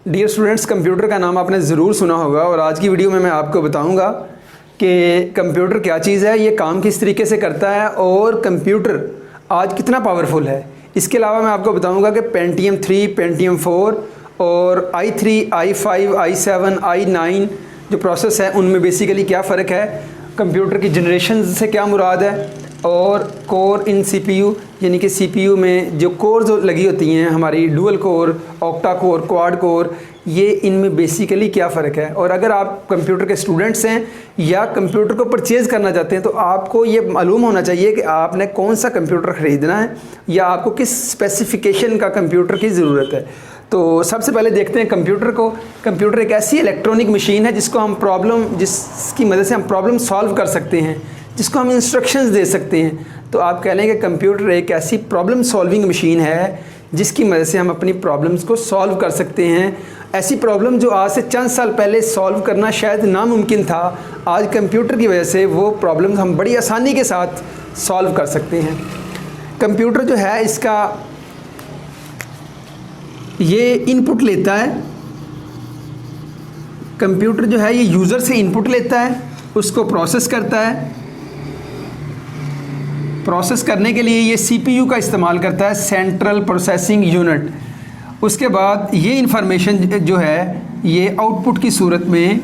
Dear students, computer का नाम आपने ज़रूर सुना होगा और आज की वीडियो में मैं आपको बताऊंगा कि कंप्यूटर क्या चीज़ है, ये काम किस तरीके से करता है और कंप्यूटर आज कितना पावरफुल है। इसके अलावा मैं आपको बताऊंगा कि पेंटियम 3, पेंटियम 4 और i3, i5, i7, i9 जो प्रोसेस है उनमें बेसिकली क्या फ़र्क है, कंप्यूटर की जनरेशन से क्या मुराद है और कोर इन CPU यानी कि CPU में जो कोर जो लगी होती हैं हमारी dual core, octa core, quad core, ये इनमें बेसिकली क्या फ़र्क है। और अगर आप कंप्यूटर के स्टूडेंट्स हैं या कंप्यूटर को परचेज़ करना चाहते हैं तो आपको ये मालूम होना चाहिए कि आपने कौन सा कंप्यूटर ख़रीदना है या आपको किस स्पेसिफिकेशन का कंप्यूटर की ज़रूरत है। तो सबसे पहले देखते हैं कंप्यूटर को। कंप्यूटर एक ऐसी इलेक्ट्रॉनिक मशीन है जिसकी मदद से हम प्रॉब्लम सॉल्व कर सकते हैं, जिसको हम इंस्ट्रक्शंस दे सकते हैं। तो आप कह लें कि कंप्यूटर एक ऐसी प्रॉब्लम सॉल्विंग मशीन है जिसकी मदद से हम अपनी प्रॉब्लम्स को सॉल्व कर सकते हैं। ऐसी प्रॉब्लम जो आज से चंद साल पहले सॉल्व करना शायद नामुमकिन था, आज कंप्यूटर की वजह से वो प्रॉब्लम्स हम बड़ी आसानी के साथ सॉल्व कर सकते हैं। कंप्यूटर जो है इसका ये इनपुट लेता है, कंप्यूटर जो है ये यूज़र से इनपुट लेता है, उसको प्रोसेस करता है। प्रोसेस करने के लिए ये CPU का इस्तेमाल करता है, सेंट्रल प्रोसेसिंग यूनिट। उसके बाद ये इंफॉर्मेशन जो है ये आउटपुट की सूरत में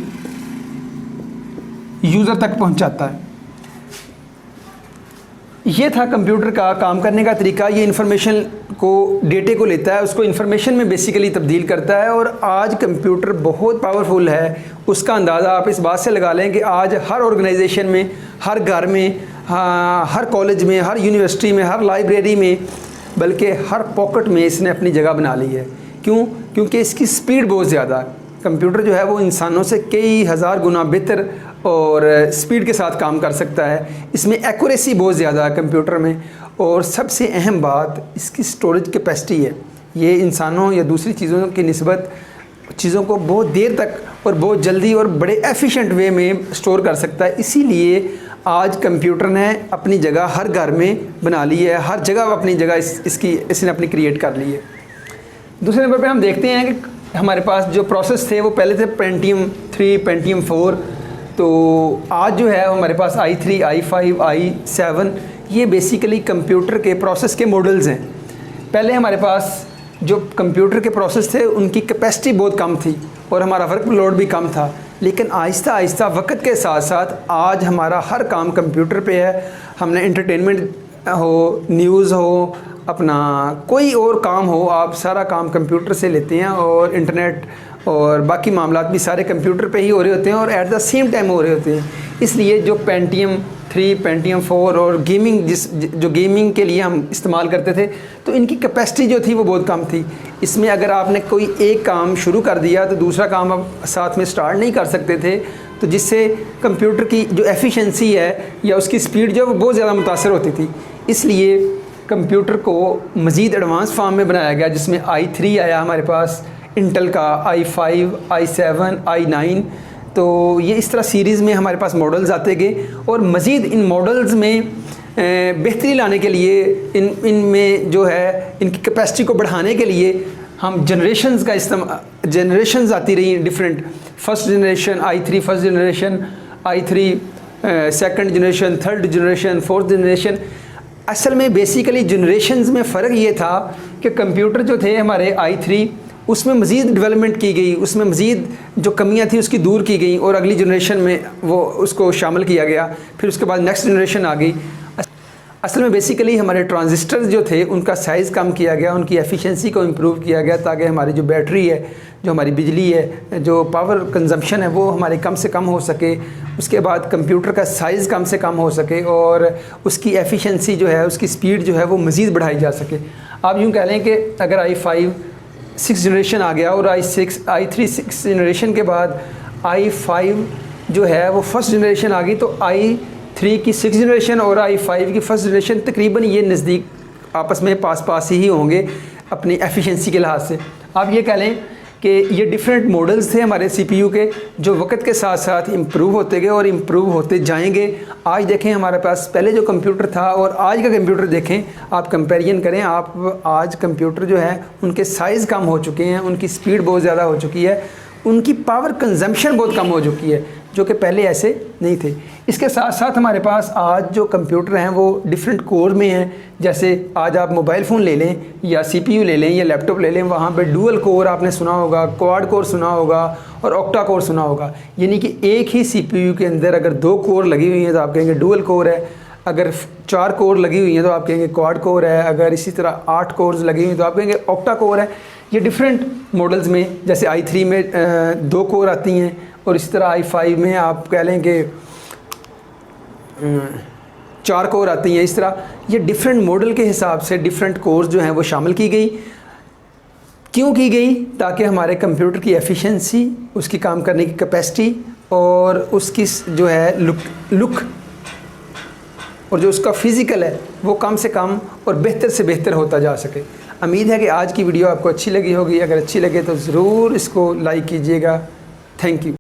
यूज़र तक पहुंचाता है। ये था कंप्यूटर का काम करने का तरीका। ये इंफॉर्मेशन को, डेटे को लेता है, उसको इंफॉर्मेशन में बेसिकली तब्दील करता है। और आज कंप्यूटर बहुत पावरफुल है, उसका अंदाज़ा आप इस बात से लगा लें कि आज हर ऑर्गेनाइजेशन में, हर घर में, हर कॉलेज में, हर यूनिवर्सिटी में, हर लाइब्रेरी में, बल्कि हर पॉकेट में इसने अपनी जगह बना ली है। क्यों? क्योंकि इसकी स्पीड बहुत ज़्यादा है। कंप्यूटर जो है वो इंसानों से कई हज़ार गुना बेहतर और स्पीड के साथ काम कर सकता है। इसमें एक्यूरेसी बहुत ज़्यादा है कंप्यूटर में, और सबसे अहम बात इसकी स्टोरेज कैपेसिटी है। ये इंसानों या दूसरी चीज़ों की निस्बत चीज़ों को बहुत देर तक और बहुत जल्दी और बड़े एफिशिएंट वे में स्टोर कर सकता है। इसीलिए आज कंप्यूटर ने अपनी जगह हर घर में बना ली है, हर जगह अपनी जगह इसने अपनी क्रिएट कर ली है। दूसरे नंबर पे हम देखते हैं कि हमारे पास जो प्रोसेस थे वो पहले थे पेंटियम 3, पेंटियम 4। तो आज जो है हमारे पास i3, i5, i7, ये बेसिकली कंप्यूटर के प्रोसेस के मॉडल्स हैं। पहले हमारे पास जो कंप्यूटर के प्रोसेस थे उनकी कैपेसिटी बहुत कम थी और हमारा वर्क लोड भी कम था, लेकिन आहिस्ता आहिस्ता वक्त के साथ साथ आज हमारा हर काम कंप्यूटर पे है। हमने एंटरटेनमेंट हो, न्यूज़ हो, अपना कोई और काम हो, आप सारा काम कंप्यूटर से लेते हैं और इंटरनेट और बाकी मामलात भी सारे कंप्यूटर पे ही हो रहे होते हैं और एट द सेम टाइम हो रहे होते हैं। इसलिए जो पेंटियम 3, पेंटियम 4 और जो गेमिंग के लिए हम इस्तेमाल करते थे तो इनकी कैपेसिटी जो थी वो बहुत कम थी। इसमें अगर आपने कोई एक काम शुरू कर दिया तो दूसरा काम आप साथ में स्टार्ट नहीं कर सकते थे, तो जिससे कंप्यूटर की जो एफिशिएंसी है या उसकी स्पीड जो वो बहुत ज़्यादा मुतासर होती थी। इसलिए कंप्यूटर को मज़ीद एडवांस फॉर्म में बनाया गया, जिसमें i3 आया हमारे पास, इंटेल का i5, i7, i9। तो ये इस तरह सीरीज़ में हमारे पास मॉडल्स आते गए और मज़ीद इन मॉडल्स में बेहतरी लाने के लिए, इनमें जो है इनकी कैपेसिटी को बढ़ाने के लिए हम जनरेशन्स आती रही different. First generation i3 first generation, i3 second generation, third generation, fourth generation. असल में बेसिकली जनरेशन्स में फ़र्क ये था कि कंप्यूटर जो थे हमारे i3 उसमें मज़ीद डेवलपमेंट की गई, उसमें मज़ीद जो कमियां थी उसकी दूर की गई और अगली जनरेशन में वो उसको शामिल किया गया। फिर उसके बाद नेक्स्ट जनरेशन आ गई। असल में बेसिकली हमारे ट्रांजिस्टर्स जो थे उनका साइज़ कम किया गया, उनकी एफिशिएंसी को इम्प्रूव किया गया ताकि हमारी जो बैटरी है, जो हमारी बिजली है, जो पावर कंजम्पशन है वो हमारी कम से कम हो सके। उसके बाद कंप्यूटर का साइज़ कम से कम हो सके और उसकी एफिशिएंसी जो है, उसकी स्पीड जो है वो मज़ीद बढ़ाई जा सके। आप यूँ कह लें कि अगर i5 6 जनरेशन आ गया और i3 6 जनरेशन के बाद i5 जो है वो फर्स्ट जनरेशन आ गई, तो i3 की 6 जनरेशन और i5 की फर्स्ट जनरेशन तकरीबन ये नज़दीक आपस में पास ही होंगे अपनी एफिशिएंसी के लिहाज से। आप ये कह लें कि ये डिफरेंट मॉडल्स थे हमारे CPU के, जो वक्त के साथ साथ इम्प्रूव होते गए और इम्प्रूव होते जाएंगे। आज देखें हमारे पास पहले जो कंप्यूटर था और आज का कंप्यूटर देखें, आप कंपैरिजन करें। आप आज कंप्यूटर जो है उनके साइज़ कम हो चुके हैं, उनकी स्पीड बहुत ज़्यादा हो चुकी है, उनकी पावर कंजम्पशन बहुत कम हो चुकी है, जो कि पहले ऐसे नहीं थे। इसके साथ साथ हमारे पास आज जो कंप्यूटर हैं वो डिफरेंट कोर में हैं। जैसे आज आप मोबाइल फ़ोन ले लें या CPU ले लें या लैपटॉप ले लें, वहाँ पे डुअल कोर आपने सुना होगा, क्वाड कोर सुना होगा और ऑक्टा कोर सुना होगा। यानी कि एक ही CPU के अंदर अगर 2 कोर लगी हुई हैं तो आप कहेंगे डुअल कोर है, अगर 4 कोर लगी हुई हैं तो आप कहेंगे क्वाड कोर है, अगर इसी तरह 8 कोर्स लगी हुई हैं तो आप कहेंगे ऑक्टा कोर है। ये डिफरेंट मॉडल्स में, जैसे i3 में 2 कोर आती हैं और इसी तरह i5 में आप कह लें कि 4 कोर आती हैं। इस तरह ये डिफरेंट मॉडल के हिसाब से डिफरेंट कोर्स जो हैं वो शामिल की गई। क्यों की गई? ताकि हमारे कंप्यूटर की एफिशिएंसी, उसकी काम करने की कैपेसिटी और उसकी जो है लुक और जो उसका फिज़िकल है वो कम से कम और बेहतर से बेहतर होता जा सके। उम्मीद है कि आज की वीडियो आपको अच्छी लगी होगी। अगर अच्छी लगे तो ज़रूर इसको लाइक कीजिएगा। Thank you.